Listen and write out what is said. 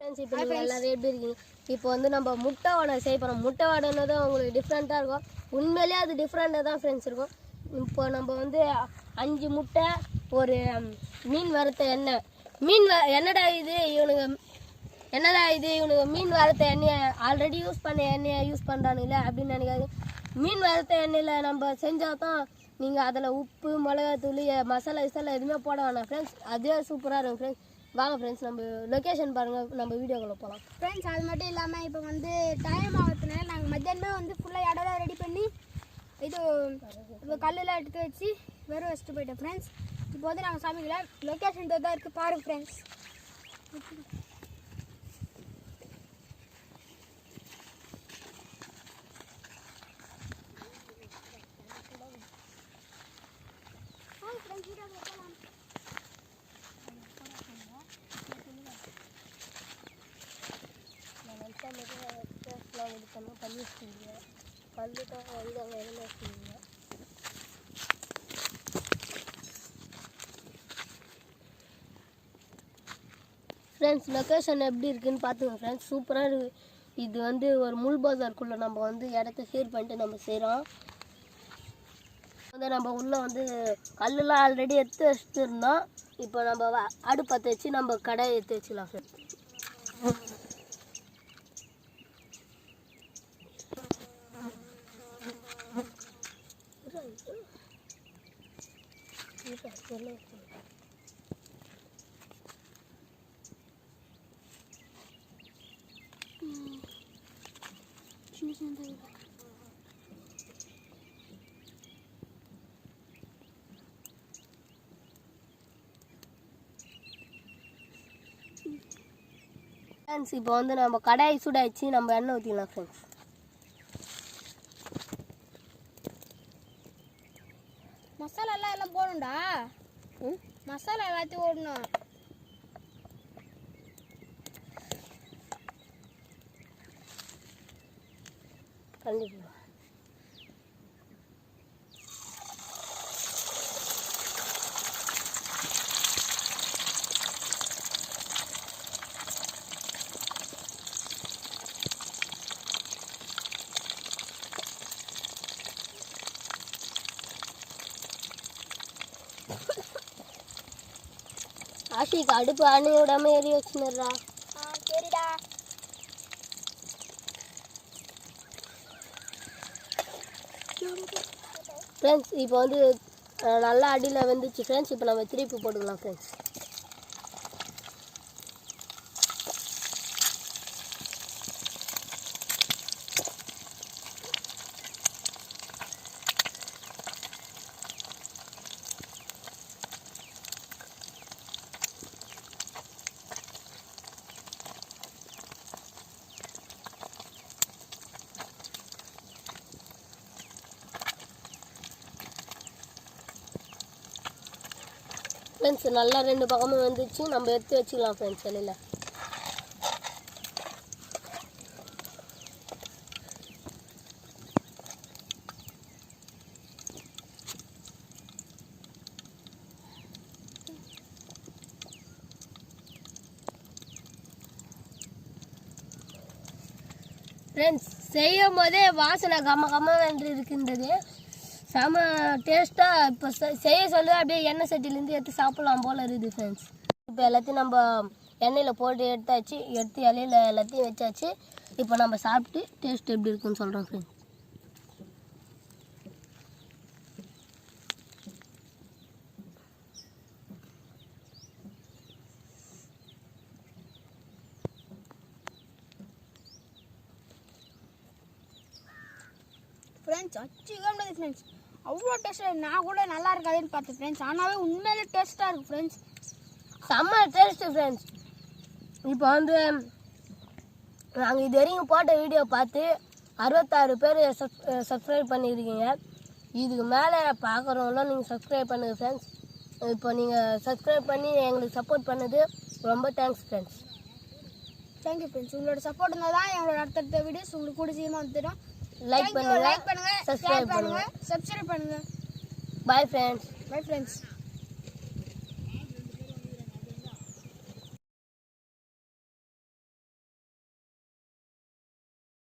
இப்போ நீங்கள் எல்லாரும் எப்படி இருக்கீங்க? இப்போ வந்து நம்ம முட்டை வடை செய்ய போகிறோம். முட்டை வடைன்னு தான் உங்களுக்கு டிஃப்ரெண்ட்டாக இருக்கும். உண்மையிலேயே அது டிஃப்ரெண்ட்டாக தான் ஃப்ரெண்ட்ஸ் இருக்கும். இப்போ நம்ம வந்து 5 முட்டை, ஒரு மீன் வறுத்த எண்ணெய். என்னடா இது இவனுங்க மீன் வறுத்த எண்ணெயை ஆல்ரெடி யூஸ் பண்ண எண்ணெயை யூஸ் பண்ணுறானுங்களே அப்படின்னு நினைக்காது. மீன் வறுத்த எண்ணெயில் நம்ம செஞ்சால் தான் நீங்கள் அதில் உப்பு, மிளகாத்தூள், மசாலா எதுவுமே போட வேணாம் ஃப்ரெண்ட்ஸ். அதே சூப்பராக இருக்கும் ஃப்ரெண்ட்ஸ். வாங்க ஃப்ரெண்ட்ஸ், நம்ம லொக்கேஷன் பாருங்கள், நம்ம வீடியோக்குள்ளே போகலாம் ஃப்ரெண்ட்ஸ். அது மட்டும் இல்லாமல் இப்போ வந்து டைம் ஆகிறதுனால நாங்கள் மத்தியானமே வந்து ஃபுல்லாக இடம்லாம் ரெடி பண்ணி இது இப்போ கல்லெல்லாம் எடுத்து வச்சு வெறும் வச்சுட்டு போயிட்டோம் ஃப்ரெண்ட்ஸ். இப்போ வந்து நாங்கள் சமைக்கல, லொக்கேஷன் தான் இருக்குது பாருங்கள் ஃப்ரெண்ட்ஸ். ஃப்ரெண்ட்ஸ், லொக்கேஷன் எப்படி இருக்குன்னு பார்த்துங்க ஃப்ரெண்ட்ஸ். சூப்பராக இருக்குது. இது வந்து ஒரு முள் பஜாருக்குள்ளே நம்ம வந்து இடத்த ஷேர் பண்ணிட்டு நம்ம செய்கிறோம். வந்து நம்ம உள்ளே வந்து கல்லுலாம் ஆல்ரெடி எடுத்து வச்சுட்டு இருந்தோம். இப்போ நம்ம அடுப்பத்தை வச்சு நம்ம கடை எடுத்து வச்சுக்கலாம் ஃப்ரெண்ட்ஸ். ஃப்ரெண்ட்ஸ், இப்போ வந்து நம்ம கடாய் சூடாச்சு, நம்ம எண்ணெய் ஊற்றிக்கலாம் ஃப்ரெண்ட்ஸ். மசாலாலாம் எல்லாம் போடணும்டா. மசாலா எல்லாத்தையும் ஓடணும். கண்டிப்பாக ஆஷிக்கு அடுப்பு அணி விடாம ஏறி வச்சுடுறா. சரிடா. ஃப்ரெண்ட்ஸ், இப்போ வந்து நல்லா அடியில் வந்துச்சு ஃப்ரெண்ட்ஸ். இப்போ நம்ம திருப்பி போட்டுக்கலாம் ஃப்ரெண்ட்ஸ். ஃப்ரெண்ட்ஸ், நல்லா 2 பக்கமும் வந்துச்சு. நம்ம எடுத்து வச்சுக்கலாம் ஃப்ரெண்ட்ஸ் வெளியில். ஃப்ரெண்ட்ஸ், செய்யும் போதே வாசனை கம்ம என்று இருக்கின்றது. செம டேஸ்ட்டாக. இப்போ செய்ய சொல்ல அப்படியே எண்ணெய் சட்டிலேருந்து எடுத்து சாப்பிட்லாம் போல் இருக்குது ஃப்ரெண்ட்ஸ். இப்போ எல்லாத்தையும் நம்ம எண்ணெயில் போட்டு எடுத்து இலையில் எல்லாத்தையும் வச்சாச்சு. இப்போ நம்ம சாப்பிட்டு டேஸ்ட் எப்படி இருக்குன்னு சொல்கிறோம் ஃப்ரெண்ட்ஸ். ஃப்ரெண்ட்ஸ், அச்சுக்காம ஃப்ரெண்ட்ஸ், அவ்வளோ டேஸ்ட்டாக. நான் கூட நல்லா இருக்காதுன்னு பார்த்தேன் ஃப்ரெண்ட்ஸ். ஆனாவே உண்மையிலே டேஸ்ட்டாக இருக்குது ஃப்ரெண்ட்ஸ். செம்ம டேஸ்ட்டு ஃப்ரெண்ட்ஸ். இப்போ வந்து நாங்கள் இது வரைக்கும் போட்ட வீடியோ பார்த்து 66 பேர் சப்ஸ்கிரைப் பண்ணியிருக்கீங்க. இதுக்கு மேலே பார்க்குறவங்களாம் நீங்கள் சப்ஸ்கிரைப் பண்ணுங்கள் ஃப்ரெண்ட்ஸ். இப்போ நீங்கள் சப்ஸ்கிரைப் பண்ணி எங்களுக்கு சப்போர்ட் பண்ணது ரொம்ப தேங்க்ஸ் ஃப்ரெண்ட்ஸ். Thank you friends. உங்களோட சப்போர்ட் இருந்தால் தான் எங்களோட அடுத்தடுத்த வீடியோஸ் உங்களுக்கு கூட சீக்கிரமாக வந்துடும். லைக் பண்ணுங்க, சப்ஸ்கிரைப் பண்ணுங்க. Bye friends. Bye friends.